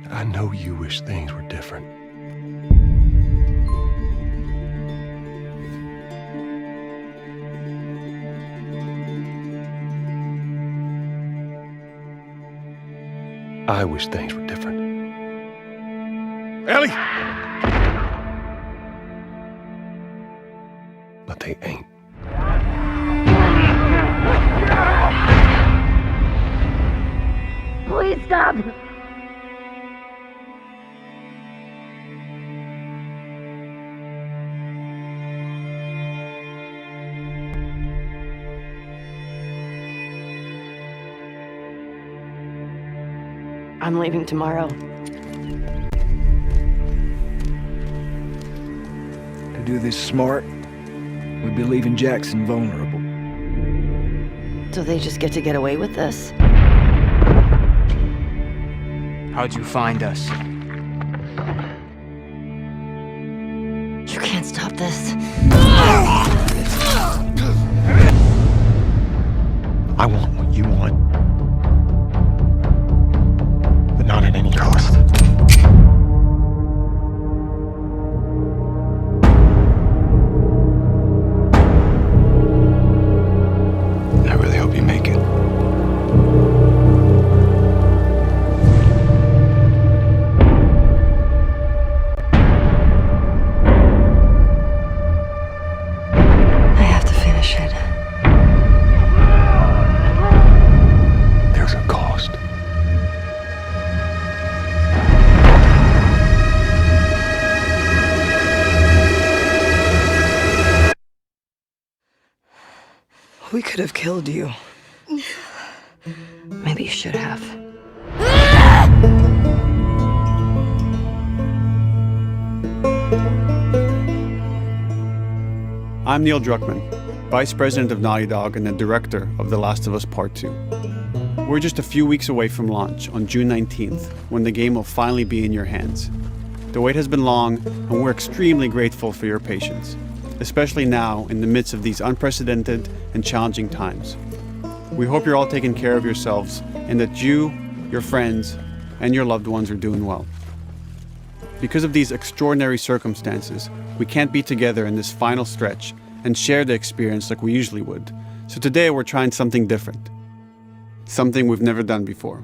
I know you wish things were different. I wish things were different. Ellie! But they ain't. Please stop! I'm leaving tomorrow. To do this smart, we'd be leaving Jackson vulnerable. So they just get to get away with this? How'd you find us? You can't stop this. I want what you want. But not at any cost. I really hope you make it. I have to finish it. There's a cost. We could have killed you. Maybe you should have. I'm Neil Druckmann, Vice President of Naughty Dog and the Director of The Last of Us Part 2. We're just a few weeks away from launch on June 19th, when the game will finally be in your hands. The wait has been long, and we're extremely grateful for your patience, especially now in the midst of these unprecedented and challenging times. We hope you're all taking care of yourselves and that you, your friends, and your loved ones are doing well. Because of these extraordinary circumstances, we can't be together in this final stretch and share the experience like we usually would. So today we're trying something different. Something we've never done before.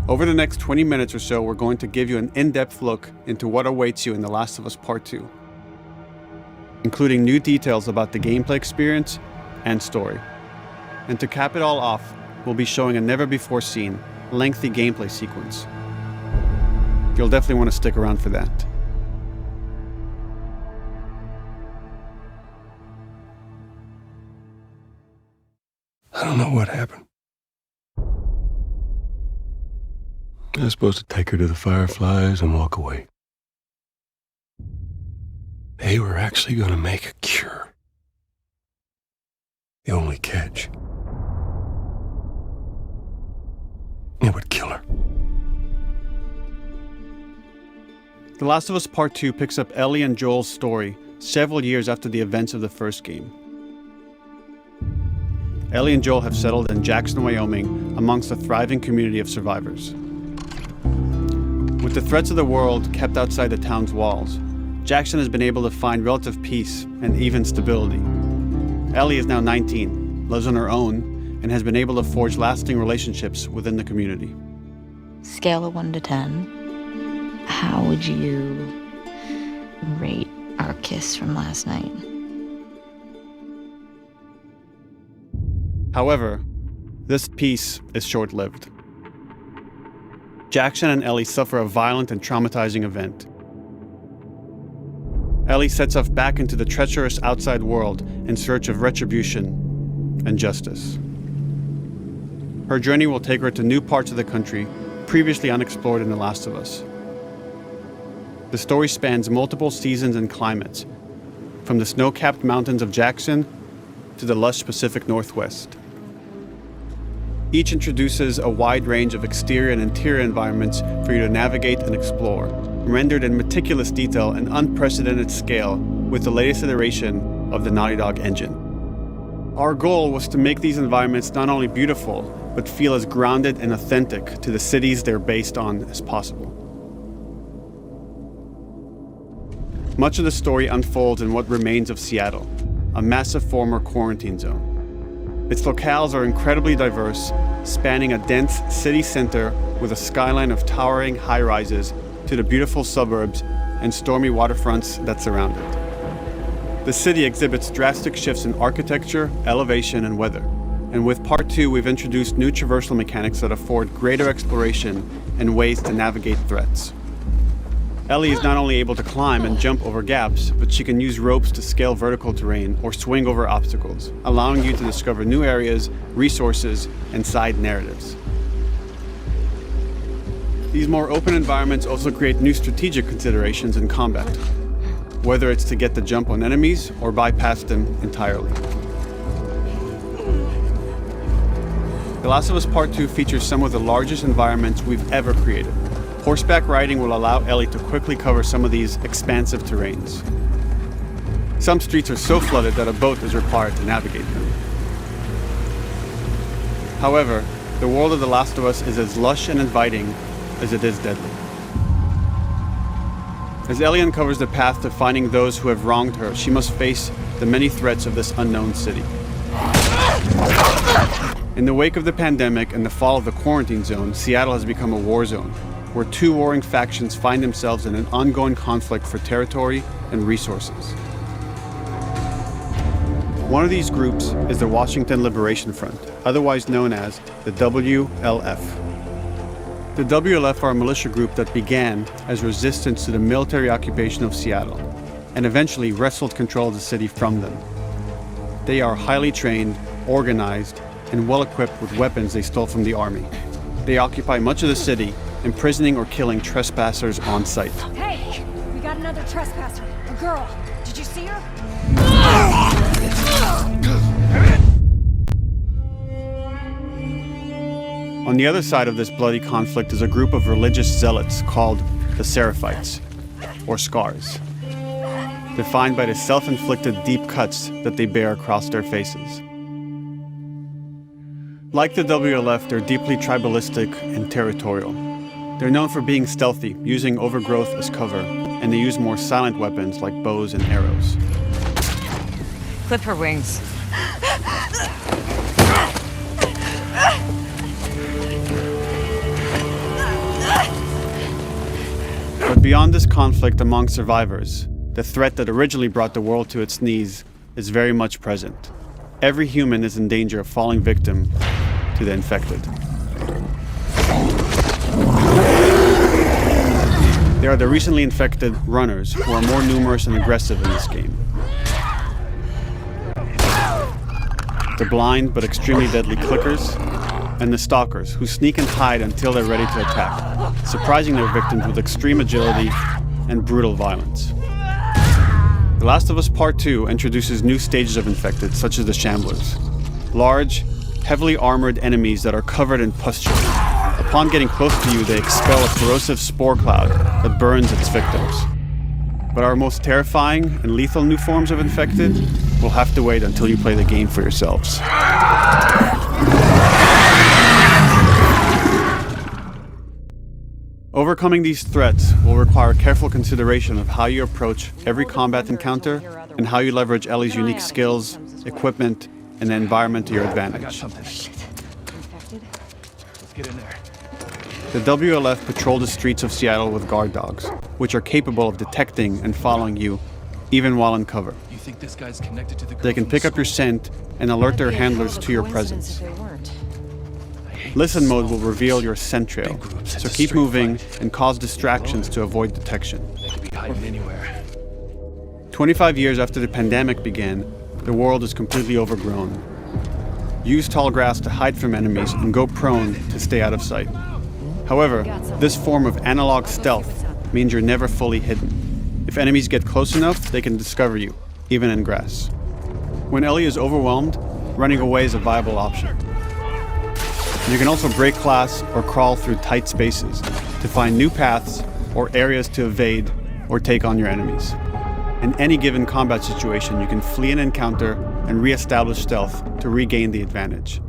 Over the next 20 minutes or so, we're going to give you an in-depth look into what awaits you in The Last of Us Part 2, including new details about the gameplay experience and story. And to cap it all off, we'll be showing a never-before-seen, lengthy gameplay sequence. You'll definitely want to stick around for that. I don't know what happened. I was supposed to take her to the Fireflies and walk away. They were actually going to make a cure. The only catch, it would kill her. The Last of Us Part 2 picks up Ellie and Joel's story several years after the events of the first game. Ellie and Joel have settled in Jackson, Wyoming, amongst a thriving community of survivors. With the threats of the world kept outside the town's walls, Jackson has been able to find relative peace and even stability. Ellie is now 19, lives on her own, and has been able to forge lasting relationships within the community. Scale of 1 to 10, how would you rate our kiss from last night? However, this peace is short-lived. Jackson and Ellie suffer a violent and traumatizing event. Ellie sets off back into the treacherous outside world in search of retribution and justice. Her journey will take her to new parts of the country previously unexplored in The Last of Us. The story spans multiple seasons and climates, from the snow-capped mountains of Jackson to the lush Pacific Northwest. Each introduces a wide range of exterior and interior environments for you to navigate and explore, rendered in meticulous detail and unprecedented scale with the latest iteration of the Naughty Dog engine. Our goal was to make these environments not only beautiful, but feel as grounded and authentic to the cities they're based on as possible. Much of the story unfolds in what remains of Seattle, a massive former quarantine zone. Its locales are incredibly diverse, spanning a dense city center with a skyline of towering high-rises to the beautiful suburbs and stormy waterfronts that surround it. The city exhibits drastic shifts in architecture, elevation, and weather. And with Part 2, we've introduced new traversal mechanics that afford greater exploration and ways to navigate threats. Ellie is not only able to climb and jump over gaps, but she can use ropes to scale vertical terrain or swing over obstacles, allowing you to discover new areas, resources, and side narratives. These more open environments also create new strategic considerations in combat, whether it's to get the jump on enemies or bypass them entirely. The Last of Us Part 2 features some of the largest environments we've ever created. Horseback riding will allow Ellie to quickly cover some of these expansive terrains. Some streets are so flooded that a boat is required to navigate them. However, the world of The Last of Us is as lush and inviting as it is deadly. As Ellie uncovers the path to finding those who have wronged her, she must face the many threats of this unknown city. In the wake of the pandemic and the fall of the quarantine zone, Seattle has become a war zone, where two warring factions find themselves in an ongoing conflict for territory and resources. One of these groups is the Washington Liberation Front, otherwise known as the WLF. The WLF are a militia group that began as resistance to the military occupation of Seattle, and eventually wrestled control of the city from them. They are highly trained, organized, and well-equipped with weapons they stole from the army. They occupy much of the city, imprisoning or killing trespassers on sight. Hey, we got another trespasser, a girl. Did you see her? On the other side of this bloody conflict is a group of religious zealots called the Seraphites, or Scars, defined by the self-inflicted deep cuts that they bear across their faces. Like the WLF, they're deeply tribalistic and territorial. They're known for being stealthy, using overgrowth as cover, and they use more silent weapons like bows and arrows. Clip her wings. But beyond this conflict among survivors, the threat that originally brought the world to its knees is very much present. Every human is in danger of falling victim to the infected. There are the recently infected runners, who are more numerous and aggressive in this game. The blind but extremely deadly clickers, and the stalkers, who sneak and hide until they're ready to attack, surprising their victims with extreme agility and brutal violence. The Last of Us Part 2 introduces new stages of infected, such as the Shamblers. Large, heavily armored enemies that are covered in pustules. Upon getting close to you, they expel a corrosive spore cloud that burns its victims. But our most terrifying and lethal new forms of infected will have to wait until you play the game for yourselves. Overcoming these threats will require careful consideration of how you approach every combat encounter and how you leverage Ellie's unique skills, equipment, and the environment to your advantage. Let's get in there. The WLF patrol the streets of Seattle with guard dogs, which are capable of detecting and following you, even while in cover. You think this guy's connected to the They can pick up your scent and alert their handlers to your presence. Listen mode will reveal your scent trail, so keep moving and cause distractions to avoid detection. They could be hiding anywhere. 25 years after the pandemic began, the world is completely overgrown. Use tall grass to hide from enemies and go prone to stay out of sight. However, this form of analog stealth means you're never fully hidden. If enemies get close enough, they can discover you, even in grass. When Ellie is overwhelmed, running away is a viable option. You can also break glass or crawl through tight spaces to find new paths or areas to evade or take on your enemies. In any given combat situation, you can flee an encounter and re-establish stealth to regain the advantage.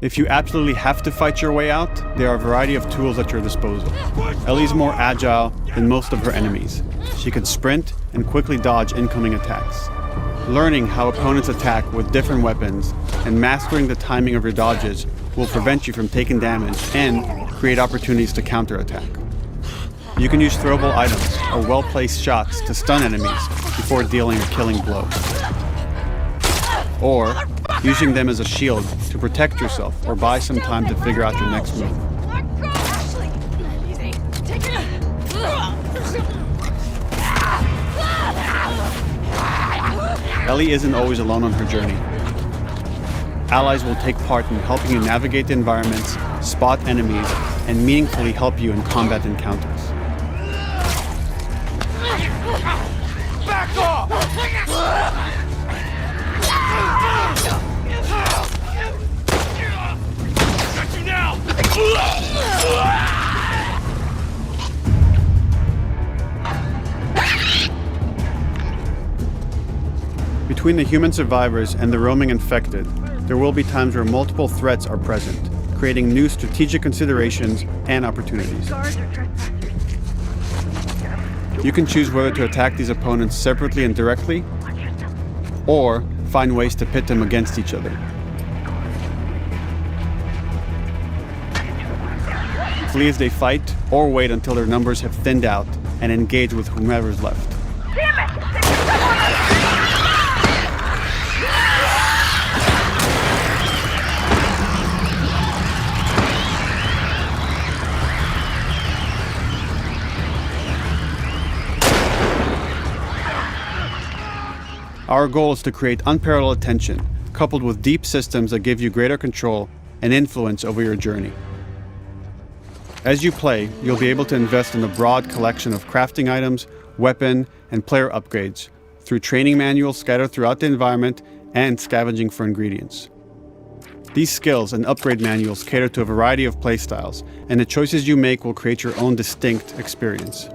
If you absolutely have to fight your way out, there are a variety of tools at your disposal. Ellie's more agile than most of her enemies. She can sprint and quickly dodge incoming attacks. Learning how opponents attack with different weapons and mastering the timing of your dodges will prevent you from taking damage and create opportunities to counterattack. You can use throwable items or well-placed shots to stun enemies before dealing a killing blow. Or using them as a shield to protect yourself or buy some time to figure out your next move. Ellie isn't always alone on her journey. Allies will take part in helping you navigate the environments, spot enemies, and meaningfully help you in combat encounters. Back off! Got you now! Between the human survivors and the roaming infected, there will be times where multiple threats are present, creating new strategic considerations and opportunities. You can choose whether to attack these opponents separately and directly, or find ways to pit them against each other. Flee as they fight, or wait until their numbers have thinned out and engage with whomever's left. Our goal is to create unparalleled tension, coupled with deep systems that give you greater control and influence over your journey. As you play, you'll be able to invest in a broad collection of crafting items, weapon, and player upgrades through training manuals scattered throughout the environment and scavenging for ingredients. These skills and upgrade manuals cater to a variety of playstyles, and the choices you make will create your own distinct experience.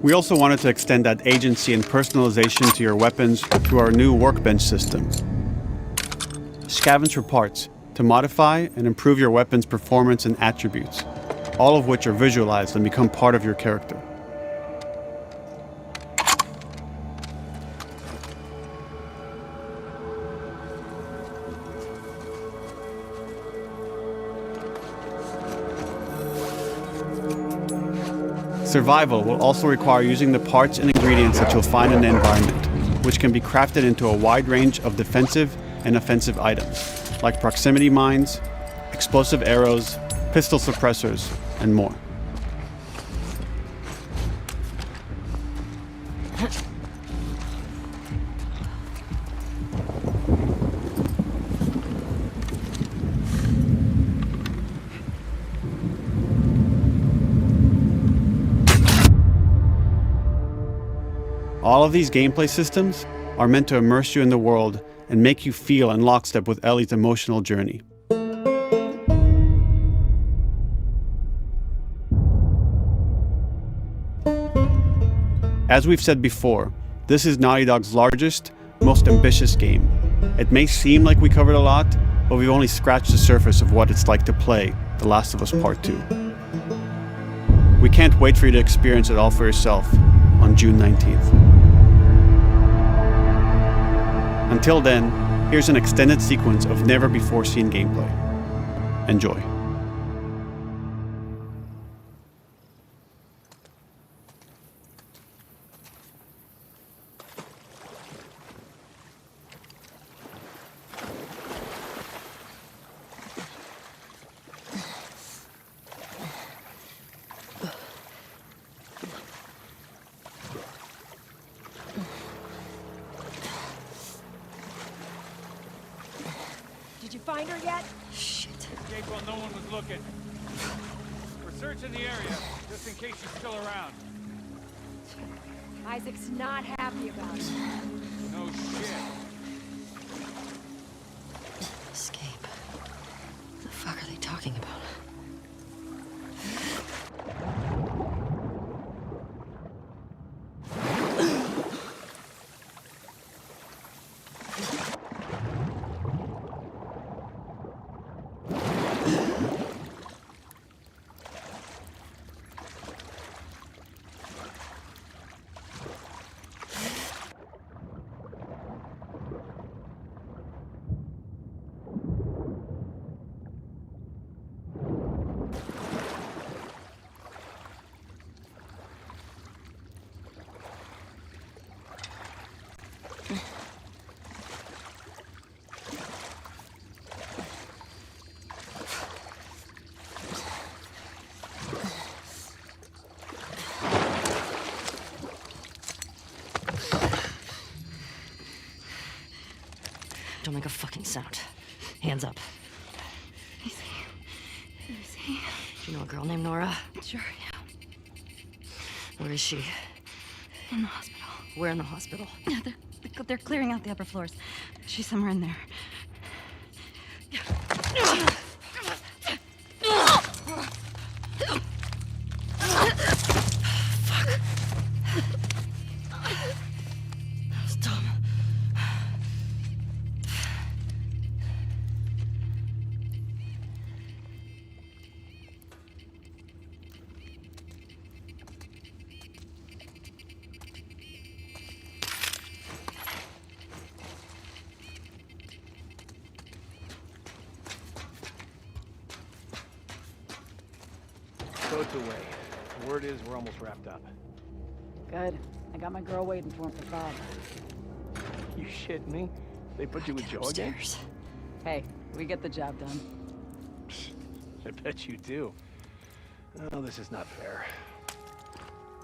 We also wanted to extend that agency and personalization to your weapons through our new workbench system. Scavenge for parts to modify and improve your weapon's performance and attributes, all of which are visualized and become part of your character. Survival will also require using the parts and ingredients that you'll find in the environment, which can be crafted into a wide range of defensive and offensive items, like proximity mines, explosive arrows, pistol suppressors, and more. All of these gameplay systems are meant to immerse you in the world and make you feel in lockstep with Ellie's emotional journey. As we've said before, this is Naughty Dog's largest, most ambitious game. It may seem like we covered a lot, but we've only scratched the surface of what it's like to play The Last of Us Part 2. We can't wait for you to experience it all for yourself on June 19th. Until then, here's an extended sequence of never-before-seen gameplay. Enjoy. Did you find her yet? Shit. Escape while no one was looking. We're searching the area, just in case she's still around. Isaac's not happy about it. No shit. Escape. What the fuck are they talking about? Don't make a fucking sound. Hands up. Easy. Do you know a girl named Nora? Sure, yeah. Where is she? In the hospital. Where in the hospital? Yeah, they're clearing out the upper floors. She's somewhere in there. That was dumb. Boat's away. Word is we're almost wrapped up. Good. I got my girl waiting for him for Bob. You shit me? They put you with Joe again? Upstairs. Hey, we get the job done. I bet you do. Oh, this is not fair.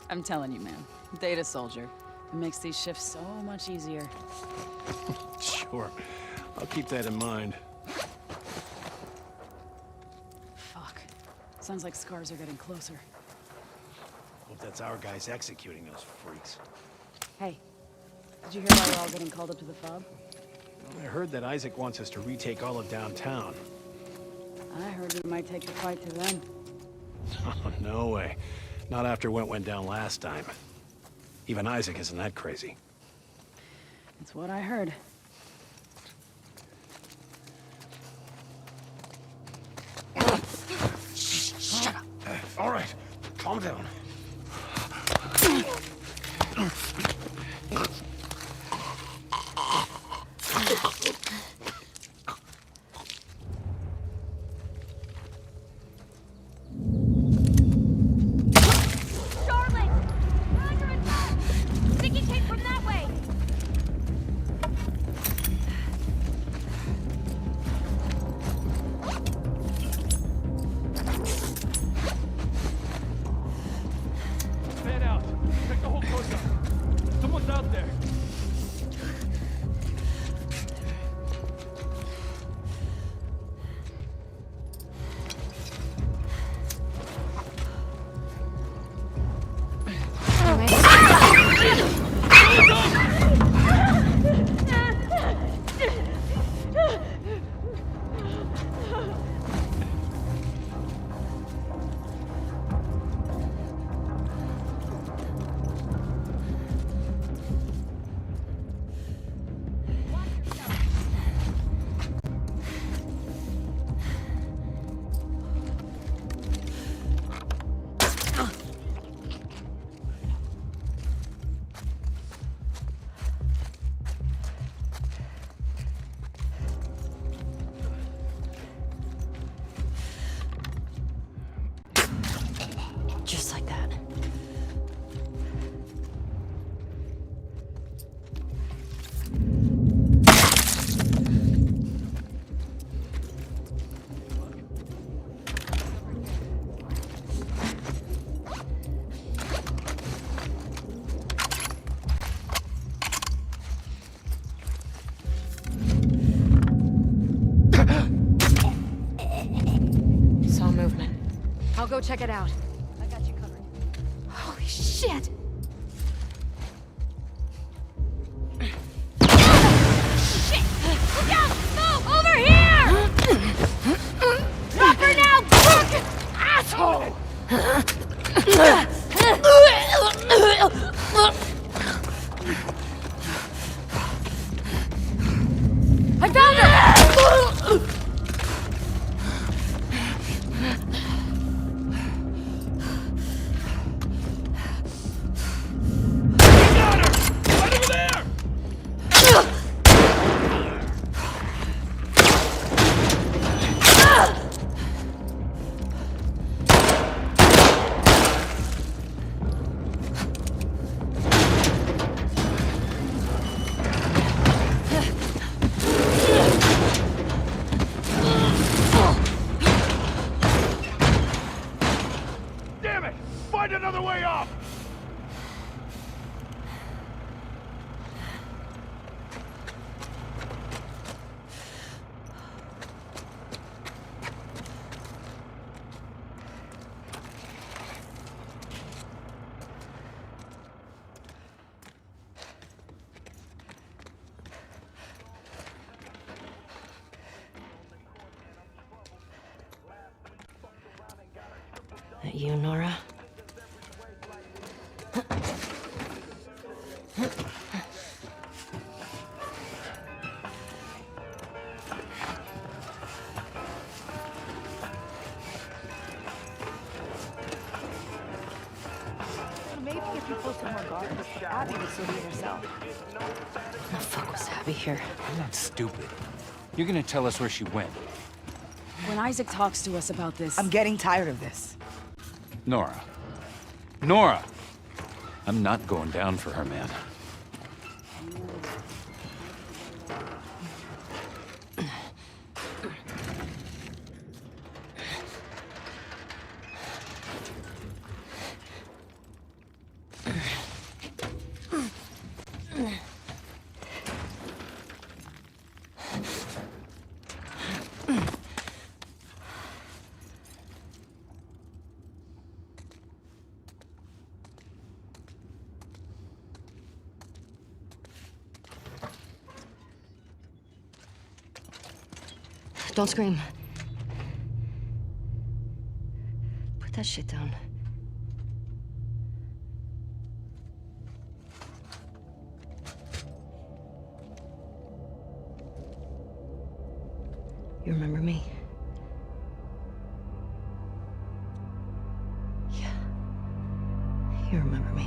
I'm telling you, man. Data soldier. It makes these shifts so much easier. Sure. I'll keep that in mind. Fuck. Sounds like scars are getting closer. Hope that's our guys executing those freaks. Hey, did you hear why we're all getting called up to the fob? I heard that Isaac wants us to retake all of downtown. I heard we might take the fight to them. Oh, no way. Not after what went down last time. Even Isaac isn't that crazy. That's what I heard. Shut up. All right, calm down. Fan out. Check the whole Costa. Someone's out there. Just like that. Saw movement. I'll go check it out. I got you covered. Holy shit! Shit! Look out! Move! Over here! Drop her now! Quick! Asshole! I found her! Damn it! Find another way off! That you, Nora? Maybe if you posted more guards, Abby would still be herself. The fuck was Abby here? I'm not stupid. You're gonna tell us where she went. When Isaac talks to us about this... I'm getting tired of this. Nora. Nora! I'm not going down for her, man. Don't scream. Put that shit down. You remember me? Yeah. You remember me.